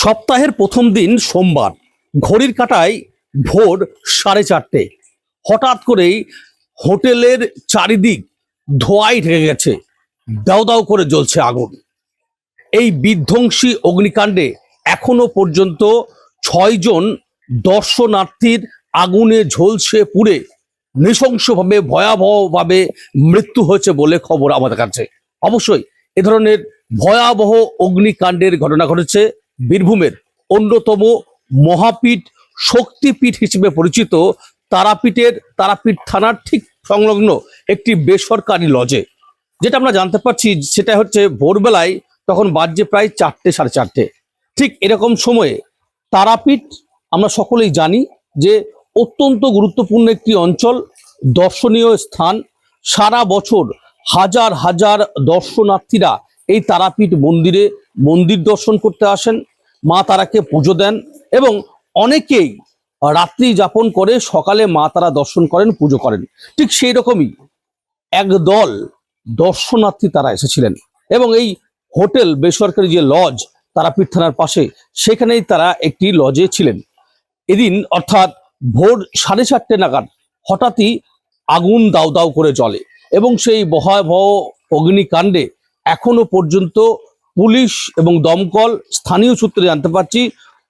সপ্তাহের প্রথম দিন সোমবার ঘড়ির কাঁটায় ভোর 4:30। হঠাৎ করেই হোটেলের চারিদিক ধোঁয়ায় ঢেকে গেছে, দাউ দাউ করে জ্বলছে আগুন। এই বিধ্বংসী অগ্নিকাণ্ডে এখনো পর্যন্ত 6 জন দর্শনার্থীর আগুনে ঝলসে পুড়ে নৃশংসভাবে ভয়াবহভাবে মৃত্যু হয়েছে বলে খবর আমাদের কাছে। অবশ্যই এ ধরনের ভয়াবহ অগ্নিকাণ্ডের ঘটনা ঘটেছে বীরভূমের অন্যতম মহাপীঠ শক্তিপীঠ হিসেবে পরিচিত তারাপীঠ থানার ঠিক সংলগ্ন একটি বেসরকারি লজে। যেটা আমরা জানতে পারছি সেটা হচ্ছে ভোরবেলায়, তখন বাজে প্রায় 4টে, 4:30। ঠিক এরকম সময়ে তারাপীঠ আমরা সকলেই জানি যে অত্যন্ত গুরুত্বপূর্ণ একটি অঞ্চল, দর্শনীয় স্থান। সারা বছর হাজার হাজার দর্শনার্থীরা এই তারাপীঠ মন্দির দর্শন করতে আসেন, মা তারাকে পুজো দেন এবং অনেকেই রাত্রি যাপন করে সকালে মা তারা দর্শন করেন, পুজো করেন। ঠিক সেই রকমই একদল দর্শনার্থী তারা এসেছিলেন এবং এই হোটেল বেসরকারি যে লজ তারাপীঠ থানার পাশে, সেখানেই তারা একটি লজে ছিলেন। এদিন অর্থাৎ ভোর 4:30 নাগাদ হঠাৎই আগুন দাউ দাউ করে জ্বলে এবং সেই ভয়াবহ অগ্নিকাণ্ডে এখনো পর্যন্ত পুলিশ এবং দমকল, স্থানীয় সূত্রে জানতে পারছি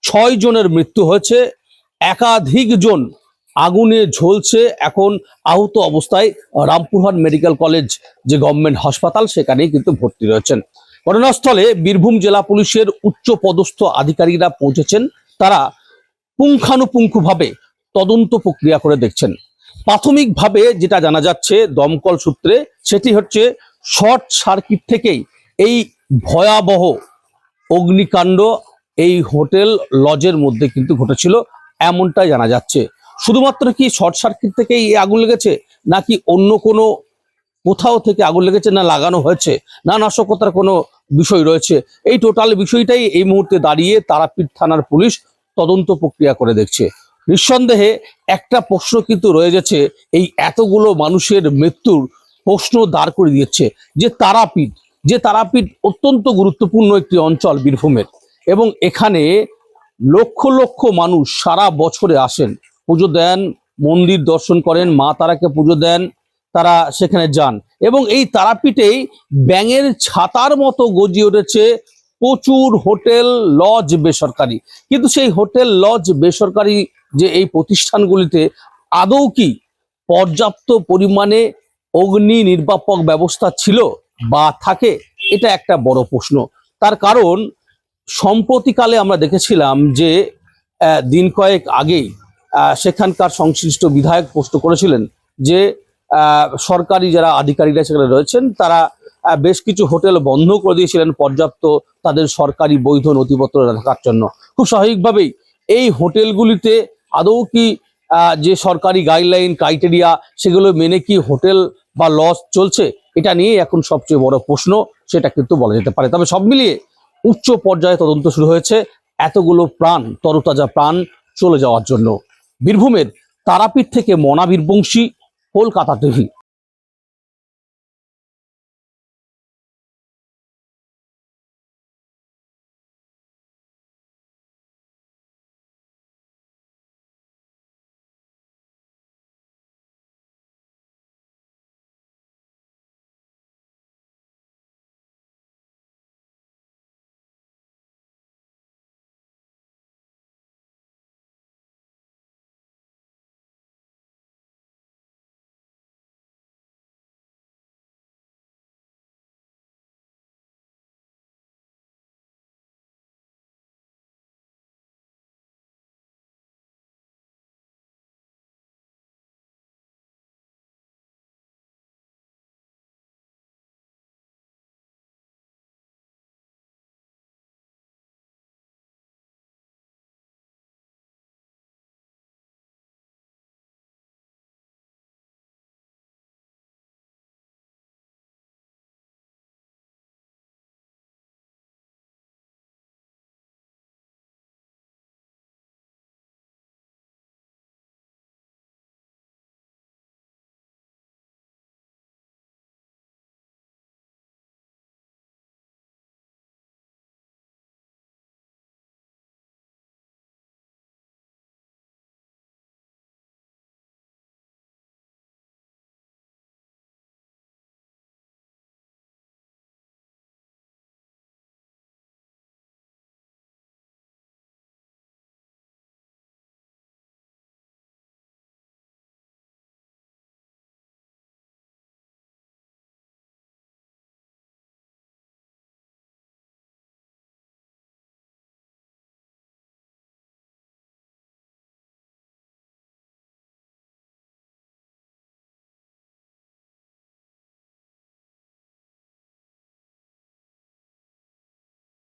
6 জনের মৃত্যু হয়েছে। একাধিক জন আগুনে ঝলছে, এখন আহত অবস্থায় রামপুরহাট মেডিকেল কলেজ যে গভর্নমেন্ট হাসপাতাল, সেখানেই কিন্তু ভর্তি রয়েছেন। ঘটনাস্থলে বীরভূম জেলা পুলিশের উচ্চ পদস্থ আধিকারিকরা পৌঁছেছেন। তারা পুঙ্খানুপুঙ্খভাবে তদন্ত প্রক্রিয়া করে দেখছেন। প্রাথমিকভাবে যেটা জানা যাচ্ছে দমকল সূত্রে, সেটি হচ্ছে শর্ট সার্কিট থেকেই এই ভয়াবহ অগ্নিকাণ্ড এই হোটেল লজের মধ্যে কিন্তু ঘটেছিল, এমনটাই জানা যাচ্ছে। শুধুমাত্র কি শর্ট সার্কিট থেকেই এই আগুন লেগেছে, নাকি অন্য কোনো কোথাও থেকে আগুন লেগেছে, না লাগানো হয়েছে, না নাশকতার কোনো বিষয় রয়েছে, এই টোটাল বিষয়টাই এই মুহূর্তে দাঁড়িয়ে তারাপীঠ থানার পুলিশ তদন্ত প্রক্রিয়া করে দেখছে। নিঃসন্দেহে একটা প্রশ্ন কিন্তু রয়ে গেছে, এই এতগুলো মানুষের মৃত্যুর প্রশ্ন দাঁড় করে দিচ্ছে যে তারাপীঠ অত্যন্ত গুরুত্বপূর্ণ একটি অঞ্চল বীরভূমের, এবং এখানে লক্ষ লক্ষ মানুষ সারা বছরে আসেন, পুজো দেন, মন্দির দর্শন করেন, মা তারাকে পুজো দেন, তারা সেখানে যান। এবং এই তারাপীঠেই ব্যাঙের ছাতার মতো গজিয়ে উঠেছে প্রচুর হোটেল লজ বেসরকারি। কিন্তু সেই হোটেল লজ বেসরকারি যে এই প্রতিষ্ঠানগুলিতে আদৌ কি পর্যাপ্ত পরিমাণে অগ্নি নির্বাপক ব্যবস্থা ছিল বা থাকে, এটা একটা বড় প্রশ্ন। তার কারণ সম্প্রতিকালে আমরা দেখেছিলাম যে দিন কয়েক আগেই সেখানকার সংশ্লিষ্ট বিধায়ক পোস্ট করেছিলেন যে সরকারি যারা আধিকারিকরা সেখানে রয়েছেন, তারা বেশ কিছু হোটেল বন্ধ করে দিয়েছিলেন পর্যাপ্ত তাদের সরকারি বৈধ নথিপত্র রাখার জন্য। খুব স্বাভাবিকভাবেই এই হোটেলগুলিতে আদৌ কি যে সরকারি গাইডলাইন ক্রাইটেরিয়া, সেগুলো মেনে কি হোটেল বা লজ চলছে, এটা নিয়ে এখন সবচেয়ে বড় প্রশ্ন, সেটা কিন্তু বলা যেতে পারে। তবে সব মিলিয়ে উচ্চ পর্যায়ে তদন্ত শুরু হয়েছে এতগুলো প্রাণ, তরতাজা প্রাণ চলে যাওয়ার জন্য। বীরভূমের তারাপীঠ থেকে মনা বীরবংশী, কলকাতা টিভি।